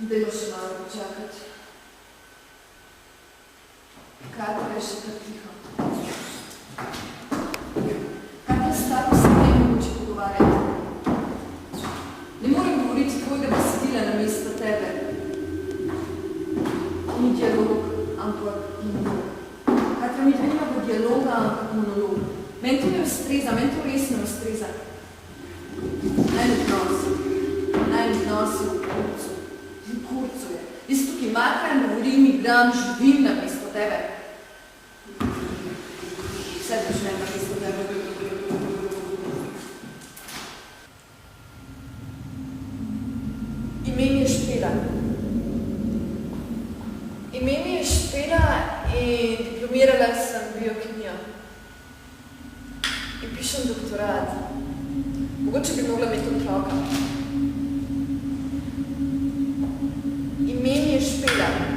Dajmo še malo počakati. Katra je še kar tiho. Katra s tako se ne mogoče pogovarjati. Ne morem govoriti tvojega besedila namesto tebe. Ni dialog, ampak monolog. Katra mi nima dialoga, ampak monolog. Meni to ne ustreza, meni to res ne ustreza. Naj mi odnosi v kurcu. V kurcu je. Jaz tukaj makram, govorim, igram, živim namesto tebe. Vse počnem namesto tebe. Ime mi je Špela. Ime mi je Špela in diplomirala sem biokemijo. In pišem doktorat. Mogoče bi mogla imeti otroka. Ime mi je Špela.